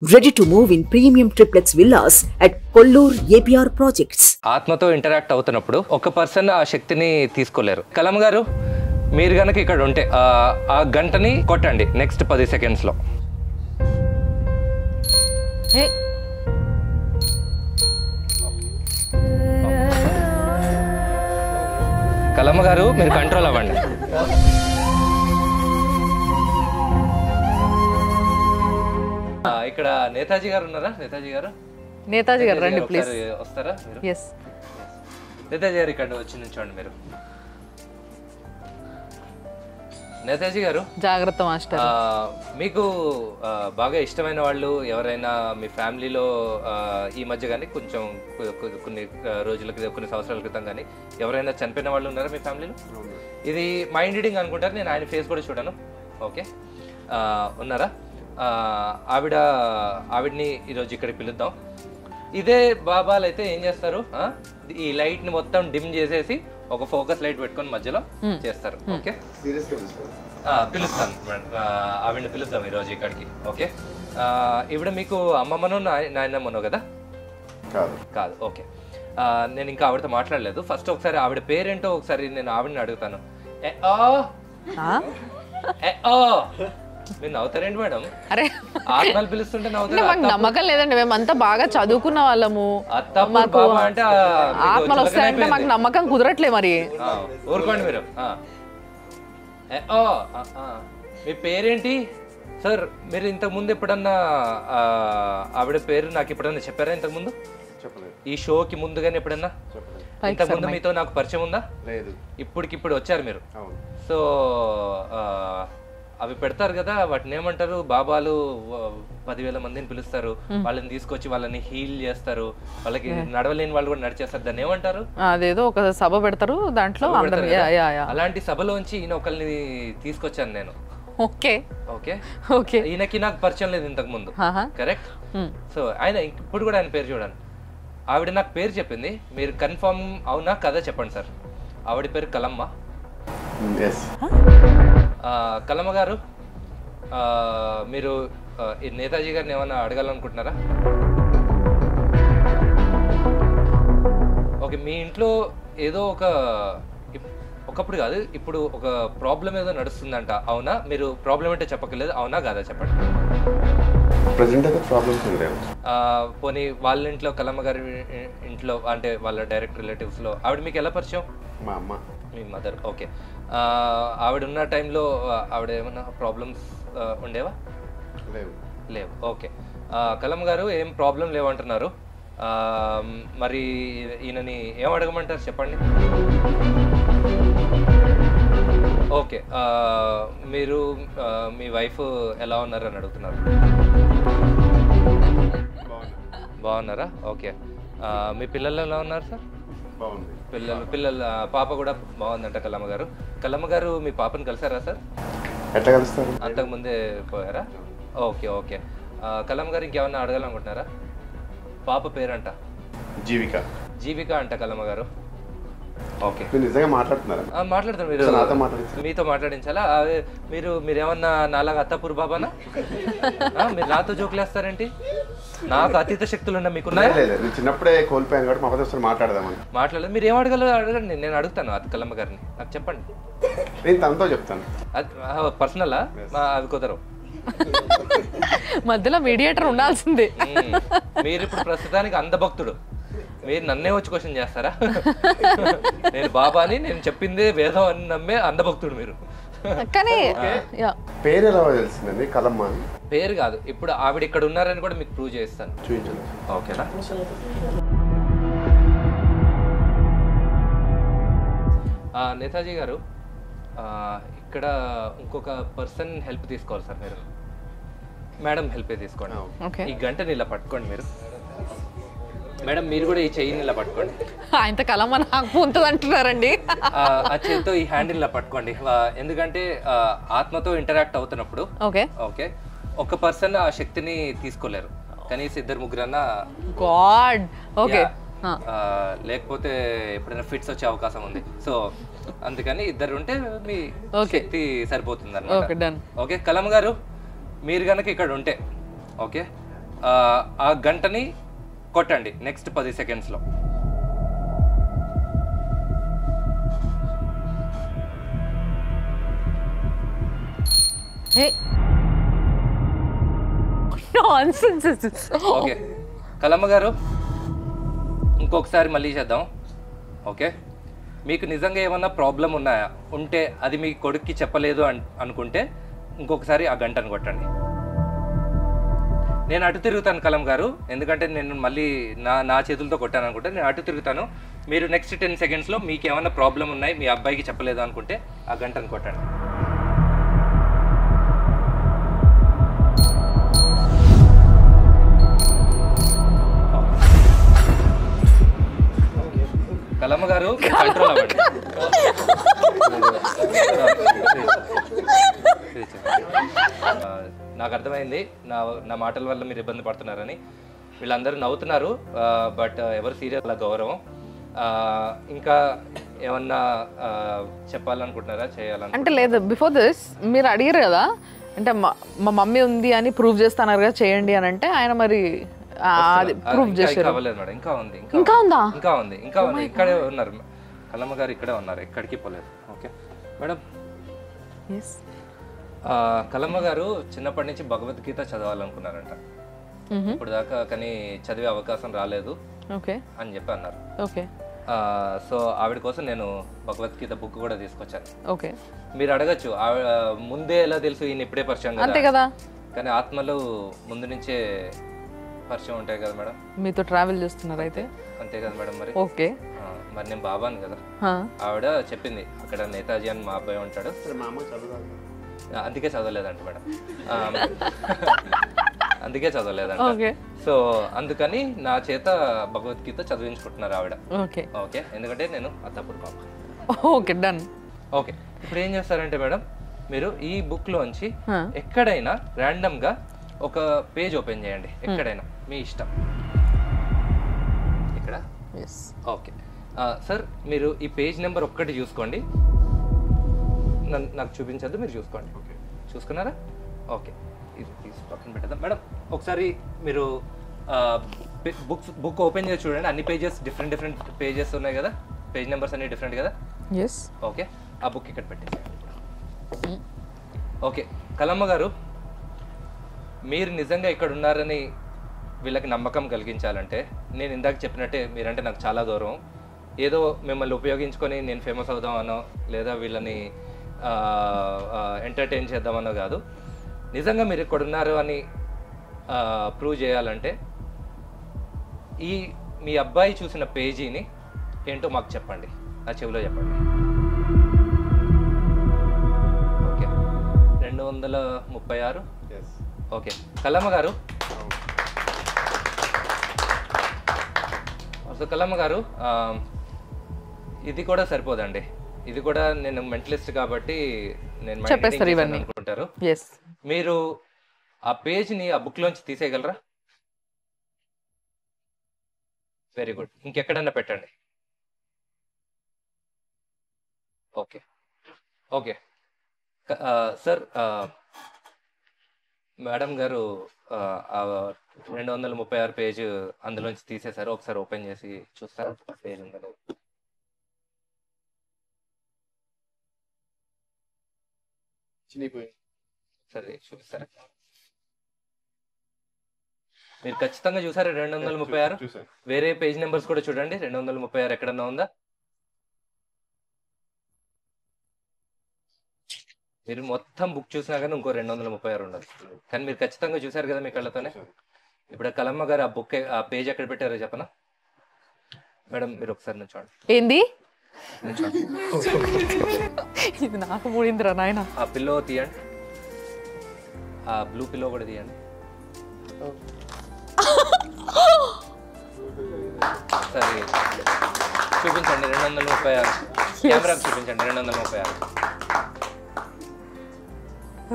Ready to move in premium triplex villas at Kollur APR Projects. ఆత్మతో interact అవుతున్నప్పుడు ఒక person ఆ శక్తిని తీసుకోలేరు. కలం గారు మీరు గనక ఇక్కడ ఉంటే ఆ గంటని కొట్టండి నెక్స్ట్ 10 సెకండ్స్ లో. కలమ్మ గారు మీరు కంట్రోల్ అవ్వండి. ఇక్కడ నేతాజీ గారు ఉన్నారా? నేతాజీ గారు రండి ప్లీజ్. వస్తారా మీరు? నేతాజీ గారు ఇక్కడ వచ్చి నుంచోండి మీరు. నేతాజీ గారు జాగ్రత్త మాస్టర్. మీకు బాగా ఇష్టమైన వాళ్ళు ఎవరైనా మీ ఫ్యామిలీలో ఈ మధ్య కానీ కొంచెం కొన్ని రోజుల క్రితం కొన్ని సంవత్సరాల క్రితం కానీ ఎవరైనా చనిపోయిన వాళ్ళు ఉన్నారా మీ ఫ్యామిలీలో? ఇది మైండ్ రీడింగ్ అనుకుంటారు, నేను ఆయన ఫేస్ కూడా చూడాను. ఓకే, ఉన్నారా? ఆవిడ్ని ఈరోజు ఇక్కడికి పిలుద్దాం. ఇదే బాబాలు అయితే ఏం చేస్తారు, ఈ లైట్ ని మొత్తం డిమ్ చేసేసి ఒక ఫోకస్ లైట్ పెట్టుకొని మధ్యలో చేస్తారు. ఓకే, పిలుస్తాను ఆవిడ్ని పిలుద్దాం ఈరోజు ఇక్కడికి. ఓకే, ఇవిడ మీకు అమ్మమ్మను నాయనమ్మను కదా? కాదు. ఓకే, నేను ఇంకా ఆవిడతో మాట్లాడలేదు. ఫస్ట్ ఒకసారి ఆవిడ పేరేంటో ఒకసారి నేను ఆవిడని అడుగుతాను. మీరు నవ్వుతారేంటి మేడం? అరే ఆత్మలు పిలుస్తుంటే నవ్వుతారు. మాకు నమ్మకం లేదండి, మేమంతా బాగా చదువుకున్న వాళ్ళము. మాకు ఆత్మలు వస్తాయంటే మాకు నమ్మకం కుదరట్లే. మరి ఊరుకోండి మీరు. మీ పేరేంటి సార్? మీరు ఇంతకు ముందు ఎప్పుడన్నా ఆవిడ పేరు నాకు ఎప్పుడన్నా చెప్పారా? ఇంతకు ముందు ఈ షోకి ముందుగానే ఎప్పుడన్నా ఇంతకు ముందు మీతో నాకు పరిచయం ఉందా? లేదు. ఇప్పటికిప్పుడు వచ్చారు మీరు. సో అవి పెడతారు కదా, వాటిని ఏమంటారు? బాబాలు 10,000 మందిని పిలుస్తారు, వాళ్ళని తీసుకొచ్చి వాళ్ళని హీల్ చేస్తారు, వాళ్ళకి నడవలేని వాళ్ళు కూడా నడిచేస్తారు. దాన్ని ఏమంటారు? అదేదో ఒక సభ పెడతారు, దాంట్లో అలాంటి సభలోంచి ఈయన ఒకరిని తీసుకొచ్చాను నేను. ఓకే ఓకే ఓకే ఈయనకి నాకు పరిచయం లేదు ఇంతకు ముందు, కరెక్ట్? సో ఆయన ఇప్పుడు కూడా ఆయన పేరు చూడండి. ఆవిడ నాకు పేరు చెప్పింది, మీరు కన్ఫర్మ్ అవునా కదా చెప్పండి సార్. ఆవిడ పేరు కలమ్మ. కలమ్మ గారు, మీరు నేతాజీ గారిని ఏమైనా అడగాలనుకుంటున్నారా? ఓకే, మీ ఇంట్లో ఏదో ఒకప్పుడు కాదు ఇప్పుడు ఒక ప్రాబ్లం ఏదో నడుస్తుందంట, అవునా? మీరు ప్రాబ్లం అంటే చెప్పక్కర్లేదు, అవునా కాదా చెప్పండి. పోనీ వాళ్ళ ఇంట్లో, కలమ్మ గారి ఇంట్లో అంటే వాళ్ళ డైరెక్ట్ రిలేటివ్స్ లో ఆవిడ మీకు ఎలా పరిచయం? మా అమ్మ, మీ మదర్. ఓకే, ఆవిడ ఉన్న టైంలో ఆవిడ ఏమన్నా ప్రాబ్లమ్స్ ఉండేవా? లేవు. ఓకే, కలమ్మ గారు ఏం ప్రాబ్లం లేవంటున్నారు. మరి ఈయనని ఏం అడగమంటారు చెప్పండి. ఓకే, మీరు మీ వైఫ్ ఎలా ఉన్నారు అని అడుగుతున్నారు. బాగున్నారా? ఓకే, మీ పిల్లలు ఎలా ఉన్నారు సార్? పిల్లలు పాప కూడా బాగుందంట. కలమ్మ గారు, కలమ్మ గారు మీ పాపని కలిసారా సార్? ఎట్లా కలుస్తారు? అంతకు ముందే పోయారా? ఓకే ఓకే, కలమ్మ గారు ఇంకేమన్నా అడగాలనుకుంటున్నారా? పాప పేరంట జీవిక అంట కలమ్మ గారు. ఓకే, నిజంగా మాట్లాడుతున్నారా? మాట్లాడతారు. మీరు మీతో మాట్లాడించాలా? మీరేమన్నా నాలాగా అత్తాపూర్ బాబానా? మీరు నాతో జోకులేస్తారేంటి? నాకు అతీత శక్తులు ఉన్నా మీకు? చిన్నప్పుడే కోల్పోయాను కాబట్టి మా ఫాదర్ మాట్లాడదామని. మాట్లాడలేదు. మీరు ఏం అడగలరు అడగండి, నేను అడుగుతాను కలమ్మ గారిని. నాకు చెప్పండి, నేను తనతో చెప్తాను. పర్సనలా? అవి కుదరవు. మధ్యలో మీడియేటర్ ఉండాల్సిందే. మీరు ఇప్పుడు ప్రస్తుతానికి అందభక్తుడు, మీరు నన్నే వచ్చి క్వశ్చన్ చేస్తారా? నేను బాబాని, నేను చెప్పిందే వేదం అని నమ్మే అందభక్తుడు మీరు. కానీ పేరు ఎలా తెలిసిందండి? కలమ్మ పేరు కాదు, ఇప్పుడు ఆవిడ ఇక్కడ ఉన్నారని కూడా మీకు ప్రూవ్ చేస్తాను. చూపించండి. ఓకేనా? నేతాజీ గారు, ఇక్కడ ఇంకొక పర్సన్ హెల్ప్ తీసుకోవాలి సార్ మీరు. మేడం హెల్ప్ తీసుకోండి. ఈ గంటని ఇలా పట్టుకోండి మీరు. మేడం మీరు కూడా ఈ చెయ్యిని ఇలా పట్టుకోండి. ఆయన కలమ్మ నాకు ఉంటుంది అంటున్నారండి. ఆ చేతితో ఈ హ్యాండిల్ ఇలా పట్టుకోండి. ఎందుకంటే ఆత్మతో ఇంటరాక్ట్ అవుతున్నప్పుడు ఓకే ఒక పర్సన్ ఆ శక్తిని తీసుకోలేరు, కనీసం 2-3 గాడ్. ఓకే, లేకపోతే ఎప్పుడైనా ఫిట్స్ వచ్చే అవకాశం ఉంది. సో అందుకని 2 ఉంటే మీ శక్తి సరిపోతుంది అన్నమాట. ఓకే, కలమ్మ గారు మీరు కనుక ఇక్కడ ఉంటే ఓకే ఆ గంటని కొట్టండి నెక్స్ట్ 10 సెకండ్స్లో. ఓకే కలమ్మ గారు, ఇంకొకసారి మళ్ళీ చేద్దాం. ఓకే, మీకు నిజంగా ఏమన్నా ప్రాబ్లం ఉన్నాయా ఉంటే అది మీ కొడుక్కి చెప్పలేదు అనుకుంటే ఇంకొకసారి ఆ గంటను కొట్టండి. నేను అటు తిరుగుతాను కలం గారు, ఎందుకంటే నేను మళ్ళీ నా చేతులతో కొట్టాను అనుకుంటే నేను అటు తిరుగుతాను. మీరు నెక్స్ట్ 10 సెకండ్స్లో మీకు ఏమన్నా ప్రాబ్లం ఉన్నాయి మీ అబ్బాయికి చెప్పలేదు అనుకుంటే ఆ గంటను కొట్టండి. కలమ్మ గారు కంట్రోల్ అవ్వండి. నాకు అర్థమైంది నా మాటల వల్ల మీరు ఇబ్బంది పడుతున్నారని. వీళ్ళందరూ నవ్వుతున్నారు, బట్ ఎవరు సీరియస్ గౌరవం. ఇంకా ఏమన్నా చెప్పాలనుకుంటున్నారా, చేయాలనుకుంటున్నారా? అంటే లేదు, బిఫోర్ దిస్ మీరు అడిగారు కదా, అంటే మా మమ్మీ ఉంది అని ప్రూవ్ చేస్తున్నారు కదా చేయండి అని, అంటే ఆయన మరి ప్రూవ్ చేశారు. మేడం ఇంకా ఉంది, ఇంకా ఉందా? ఇంకా ఉంది, ఇంకా ఉంది. ఇక్కడే ఉన్నారు కలమ్మ గారు, ఇక్కడే ఉన్నారు, ఎక్కడికి పోలేదు. Okay madam. కలమ్మ గారు చిన్నప్పటి నుంచి భగవద్గీత చదవాలనుకున్నారంట ఇప్పుడు దాకా, కానీ చదివే అవకాశం రాలేదు అని చెప్పి అన్నారు. సో ఆవిడ కోసం నేను భగవద్గీత బుక్ కూడా తీసుకొచ్చాను. ఓకే, మీరు అడగచ్చు ముందే ఎలా తెలుసు ఈయన ఇప్పుడే పరిచయం అంతే కదా, కానీ ఆత్మలు ముందు నుంచే పరిచయం ఉంటాయి కదా మేడం. మీతో ట్రావెల్ చేస్తున్నారు అయితే, అంతే కదా మేడం. మరి ఓకే, మరి నేను బాబాను కదా. ఆవిడ చెప్పింది అక్కడ నేతాజీ అని మా అబ్బాయి ఉంటాడు, అందుకే చదవలేదంట మేడం. అందుకే చదవలేదంట. సో అందుకని నా చేత భగవద్గీత చదివించుకుంటున్నారు ఆవిడ. ఓకే, ఎందుకంటే నేను అత్తప్పుడు పాప. Okay, done. ఓకే, ఇప్పుడు ఏం చేస్తారంటే మేడం, మీరు ఈ బుక్ లోంచి ఎక్కడైనా ర్యాండమ్ గా ఒక పేజ్ ఓపెన్ చేయండి, ఎక్కడైనా మీ ఇష్టం. ఇక్కడ ఓకే సార్, మీరు ఈ పేజ్ నెంబర్ ఒక్కటి చూసుకోండి, నాకు చూపించద్దు, మీరు చూసుకోండి. చూసుకున్నారా? ఓకే, ఇది తీసి పక్కన పెట్టేద్దాం మేడం. ఒకసారి మీరు బుక్ ఓపెన్ చేసి చూడండి, అన్ని పేజెస్ డిఫరెంట్ పేజెస్ ఉన్నాయి కదా, పేజ్ నెంబర్స్ అన్ని డిఫరెంట్ కదా. ఓకే, ఆ బుక్ ఇక్కడ పెట్టేసి. ఓకే కలమ్మ గారు, మీరు నిజంగా ఇక్కడ ఉన్నారని వీళ్ళకి నమ్మకం కలిగించాలంటే నేను ఇందాక చెప్పినట్టే మీరంటే నాకు చాలా గౌరవం. ఏదో మిమ్మల్ని ఉపయోగించుకొని నేను ఫేమస్ అవుదామనో లేదా వీళ్ళని ఎంటర్టైన్ చేద్దామనో కాదు, నిజంగా మీరు ఇక్కడ ఉన్నారు అని ప్రూవ్ చేయాలంటే ఈ మీ అబ్బాయి చూసిన పేజీని ఏంటో మాకు చెప్పండి, నా చెవిలో చెప్పండి. ఓకే, 236. ఓకే కలమ్మ గారు, కలమ్మ గారు ఇది కూడా సరిపోదండి, ఇది కూడా నేను మెంటలిస్ట్ కాబట్టి నేను అనుకుంటారు. మీరు ఆ పేజ్ని ఆ బుక్ లోంచి తీసేయగలరా? వెరీ గుడ్, ఇంకెక్కడన్నా పెట్టండి. ఓకే ఓకే సార్, మేడం గారు 236 పేజ్ అందులోంచి తీసేశారు, ఒకసారి ఓపెన్ చేసి చూస్తారా పేజ్ ఉందని? సరే చూపిస్తారా? మీరు ఖచ్చితంగా చూసారా 236? వేరే పేజ్ నెంబర్స్ కూడా చూడండి, 236 ఎక్కడన్నా ఉందా? మీరు మొత్తం బుక్ చూసినా కానీ ఇంకో 236 ఉండదు, కానీ మీరు ఖచ్చితంగా చూసారు కదా మీ కళ్ళతోనే. ఇప్పుడు కలమ్మ గారు ఆ బుక్ ఆ పేజ్ ఎక్కడ పెట్టారో చెప్పనా మేడం? మీరు ఒకసారి నుంచోండి. ఏంది ఇది నాకు మూడిందిరా నాయన. ఆ పిల్లో తీయండి, ఆ బ్లూ పిల్లో కూడా తీయండి. సరే చూపించండి 236, కెమెరాకి చూపించండి 236.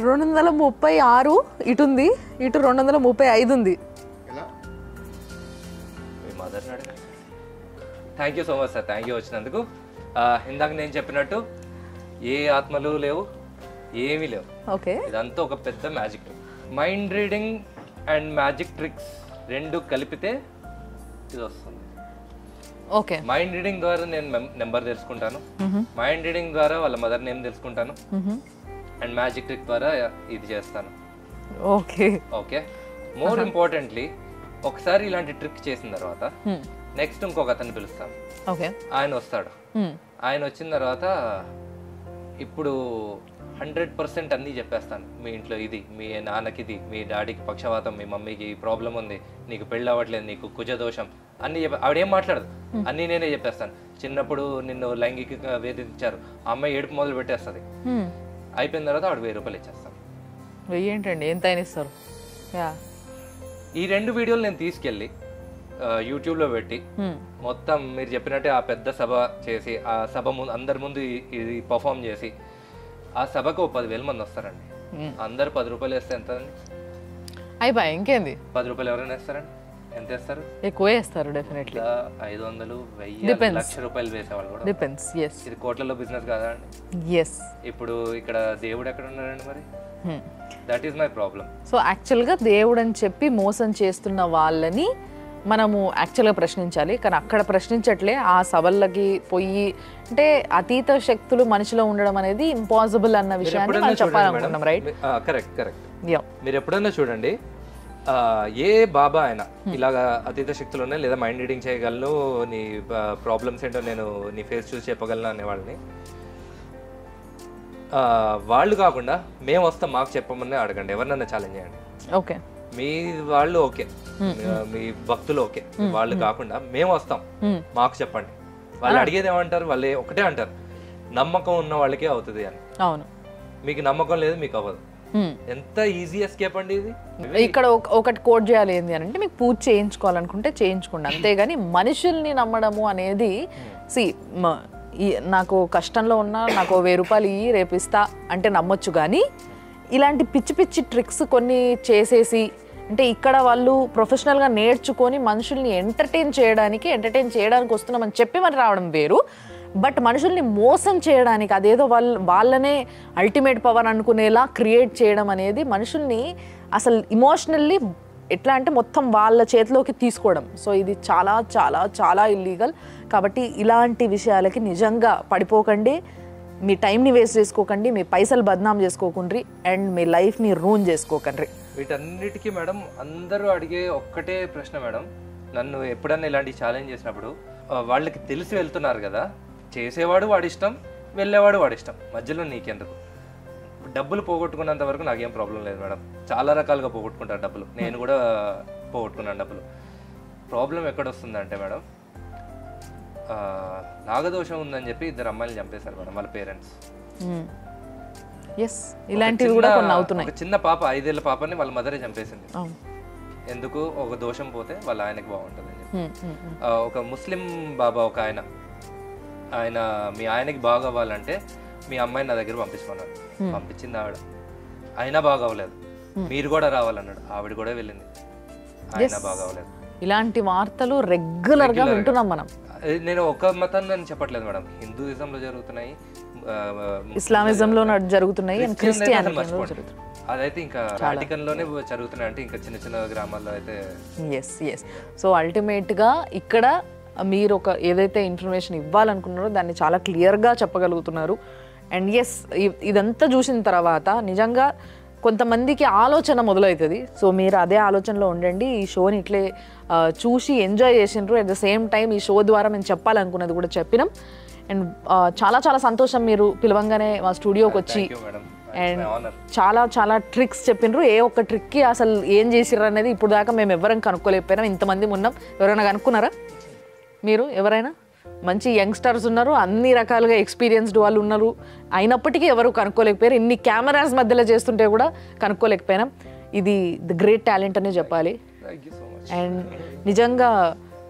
236 ఇటు ఉంది, ఇటు 235 ఉంది. మీ మదర్ని అడగండి. Thank you so much sir, thank you వచ్చినందుకు. ఇందాక నేను చెప్పినట్టు ఏ ఆత్మలు లేవు, ఏమీ లేవు. ఓకే, ఇదంతా ఒక పెద్ద magic. Mind reading and magic tricks రెండు కలిపితే ఇది వస్తుంది. ఓకే. మైండ్ రీడింగ్ ద్వారా నేను నెంబర్ తెలుసుకుంటాను, మైండ్ రీడింగ్ ద్వారా వాళ్ళ మదర్ నేమ్ తెలుసుకుంటాను, అండ్ మ్యాజిక్ ట్రిక్ ద్వారా ఇది చేస్తాను. Okay okay. మోర్ ఇంపార్టెంట్లీ ఒకసారి ఇలాంటి ట్రిక్ చేసిన తర్వాత నెక్స్ట్ ఇంకొక అతన్ని పిలుస్తాను. ఓకే. ఆయన వస్తాడు. ఆయన వచ్చిన తర్వాత ఇప్పుడు 100% అన్నీ చెప్పేస్తాను. మీ ఇంట్లో ఇది, మీ నాన్నకి ఇది, మీ డాడీకి పక్షవాతం, మీ మమ్మీకి ప్రాబ్లం ఉంది, నీకు పెళ్ళి అవ్వట్లేదు, నీకు కుజదోషం అన్నీ ఆవిడేం మాట్లాడదు, అన్నీ నేనే చెప్పేస్తాను. చిన్నప్పుడు నిన్ను లైంగికంగా వేధించారు, ఆ అమ్మాయి ఏడుపు మొదలు పెట్టేస్తుంది. అయిపోయిన తర్వాత ఆవిడ 1000 రూపాయలు ఇచ్చేస్తాను. ఏంటండి ఎంత ఇస్తారు? ఈ 2 వీడియోలు నేను తీసుకెళ్ళి యూట్యూబ్లో పెట్టి మొత్తం మీరు చెప్పినట్టే ఆ పెద్ద సభ చేసి ఆ సభ ముందు అందరి ముందు ఇది పర్ఫామ్ చేసి ఆ సభకు 10,000 మంది వస్తారండి. అందరు 10 రూపాయలు వేస్తే ఎంత అండి? అయిపోయి ఇంకేంది. 10 రూపాయలు ఎవరైనా వేస్తారండి? ఎంత వేస్తారు? ఎక్కువ వేస్తారు డెఫినెట్లీ. 500, 1000, లక్ష రూపాయలు వేసేవాళ్ళు కూడా. డిపెండ్స్. yes. ఇది కోట్లలో బిజినెస్ కాదా అండి? yes. ఇప్పుడు ఇక్కడ దేవుడు ఎక్కడ ఉన్నారండి మరి? That is my problem. So యాక్చువల్గా దేవుడు అని చెప్పి మోసం చేస్తున్న వాళ్ళని మనము యాక్చువల్గా ప్రశ్నించాలి, కానీ అక్కడ ప్రశ్నించట్లే. ఆ సభలకి పోయి అంటే అతీత శక్తులు మనిషిలో ఉండడం అనేది ఇంపాసిబుల్ అన్న విషయాన్ని మనం చెప్పాలనుకుంటున్నాం. రైట్? Correct correct. మీరు ఎప్పుడైనా చూడండి, ఏ బాబా అయినా ఇలాగా అతీత శక్తులు ఉన్నాయి లేదా మైండ్ రీడింగ్ చేయగలను, నీ ప్రాబ్లమ్స్ ఏంటో నేను నీ ఫేస్ చూసి చెప్పగలను అనే వాళ్ళని, వాళ్ళు కాకుండా మేము వస్తాం మాకు చెప్పమని అడగండి, ఎవరినన్నా ఛాలెంజ్ చేయండి. ఓకే. మీ వాళ్ళు ఓకే, మీ భక్తులు ఓకే, వాళ్ళు కాకుండా మేము వస్తాం మాకు చెప్పండి. వాళ్ళు అడిగేది ఏమంటారు? వాళ్ళు ఒకటే అంటారు, నమ్మకం ఉన్న వాళ్ళకే అవుతుంది అని. అవును. మీకు నమ్మకం లేదు, మీకు అవ్వదు. ఎంత ఈజీ ఎస్కేప్ అండి ఇది. ఇక్కడ ఒకటి కోట్ చేయాలి ఏంది అని అంటే, మీకు పూజ చేయించుకోవాలనుకుంటే చేయించుకోండి, అంతేగాని మనుషుల్ని నమ్మడము అనేది నాకు కష్టంలో ఉన్నా నాకు 1000 రూపాయలు ఇయ్యి రేపు ఇస్తా అంటే నమ్మొచ్చు, కానీ ఇలాంటి పిచ్చి పిచ్చి ట్రిక్స్ కొన్ని చేసేసి అంటే ఇక్కడ వాళ్ళు ప్రొఫెషనల్గా నేర్చుకొని మనుషుల్ని ఎంటర్టైన్ చేయడానికి వస్తున్నామని చెప్పి మరి రావడం వేరు. బట్ మనుషుల్ని మోసం చేయడానికి అదేదో వాళ్ళనే అల్టిమేట్ పవర్ అనుకునేలా క్రియేట్ చేయడం అనేది మనుషుల్ని అసలు ఇమోషనల్లీ ఎట్లా అంటే మొత్తం వాళ్ళ చేతిలోకి తీసుకోవడం. సో ఇది చాలా చాలా చాలా ఇల్లీగల్. కాబట్టి ఇలాంటి విషయాలకి నిజంగా పడిపోకండి, మీ టైంని వేస్ట్ చేసుకోకండి, మీ పైసలు బద్నాం చేసుకోకండి, అండ్ మీ లైఫ్ని రూన్ చేసుకోకండి. వీటన్నిటికీ మేడం అందరూ అడిగే ఒక్కటే ప్రశ్న మేడం, నన్ను ఎప్పుడన్నా ఇలాంటి ఛాలెంజ్ చేసినప్పుడు వాళ్ళకి తెలిసి వెళ్తున్నారు కదా, చేసేవాడు వాడి ఇష్టం, వెళ్ళేవాడు వాడి ఇష్టం, మధ్యలో నీకెందుకు? డబ్బులు పోగొట్టుకున్నంత వరకు నాకేం ప్రాబ్లం లేదు మేడం. చాలా రకాలుగా పోగొట్టుకుంటారు డబ్బులు, నేను కూడా పోగొట్టుకున్నాను డబ్బులు. ప్రాబ్లం ఎక్కడ వస్తుందంటే మేడం, నాగదోషం ఉందని చెప్పి 2 అమ్మాయిలు చంపేశారు మేడం వాళ్ళ పేరెంట్స్. ఇలాంటివి కూడా కొన్ని అవుతున్నాయి. ఒక చిన్న పాప 5 ఏళ్ల పాపని వాళ్ళ మదరే చంపేసింది. ఎందుకు? ఒక దోషం పోతే వాళ్ళ ఆయనకి బాగుంటుంది అని చెప్పి. ఒక ముస్లిం బాబా ఒక ఆయన మీ ఆయనకి బాగా అవ్వాలంటే మీ అమ్మాయిని నా దగ్గర పంపించుకున్నాడు. పంపించింది ఆవిడ, అయినా బాగా అవ్వలేదు. మీరు కూడా రావాలన్నాడు, ఆవిడ కూడా వెళ్ళింది, అయినా బాగా అవ్వలేదు. ఇలాంటి వార్తలు రెగ్యులర్ గా వింటున్నాం మనం. నేను ఒక మతాన్ని నేను చెప్పట్లేదు మేడం, హిందూయిజంలో జరుగుతున్నాయి, ఇస్లామిజంలో జరుగుతున్నాయి, అదైతే ఇంకా వాటికన్లోనే జరుగుతున్నాయి, అంటే ఇంకా చిన్న చిన్న గ్రామాల్లో అయితే. సో అల్టిమేట్ గా ఇక్కడ మీరు ఒక ఏదైతే ఇన్ఫర్మేషన్ ఇవ్వాలనుకున్నారో దాన్ని చాలా క్లియర్గా చెప్పగలుగుతున్నారు. అండ్ ఇదంతా చూసిన తర్వాత నిజంగా కొంతమందికి ఆలోచన మొదలవుతుంది. సో మీరు అదే ఆలోచనలో ఉండండి. ఈ షోని ఇట్లే చూసి ఎంజాయ్ చేసినారు. అట్ ద సేమ్ టైం ఈ షో ద్వారా మేము చెప్పాలనుకున్నది కూడా చెప్పినాం. అండ్ చాలా చాలా సంతోషం మీరు పిలవంగానే మా స్టూడియోకి వచ్చి అండ్ చాలా చాలా ట్రిక్స్ చెప్పినారు. ఏ ఒక్క ట్రిక్కి అసలు ఏం చేసిర్రు అనేది ఇప్పుడు దాకా మేము ఎవరైనా కనుక్కోలేకపోయినాం. ఇంతమంది ఉన్నాం, ఎవరైనా కనుక్కున్నారా? మీరు ఎవరైనా? మంచి యంగ్స్టర్స్ ఉన్నారు, అన్ని రకాలుగా ఎక్స్పీరియన్స్డ్ వాళ్ళు ఉన్నారు, అయినప్పటికీ ఎవరు కనుక్కోలేకపోయారు. ఇన్ని కెమెరాస్ మధ్యలో చేస్తుంటే కూడా కనుక్కోలేకపోయినాం. ఇది ది గ్రేట్ టాలెంట్ అనే చెప్పాలి. అండ్ నిజంగా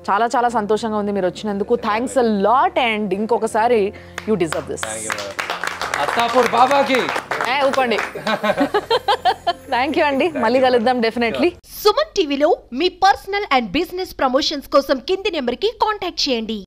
చాలా చాలా సంతోషంగా ఉంది మీరు వచ్చినందుకు. Thanks a lot. అండ్ ఇంకొకసారి యూ డిజర్వ్ దిస్. అత్తాపూర్ బాబాకి ఊపండి. థ్యాంక్ యూ అండి, మళ్ళీ కలుద్దాం డెఫినెట్లీ. సుమన్ టీవీలో మీ పర్సనల్ అండ్ బిజినెస్ ప్రమోషన్స్ కోసం కింది నెంబర్కి కాంటాక్ట్ చేయండి.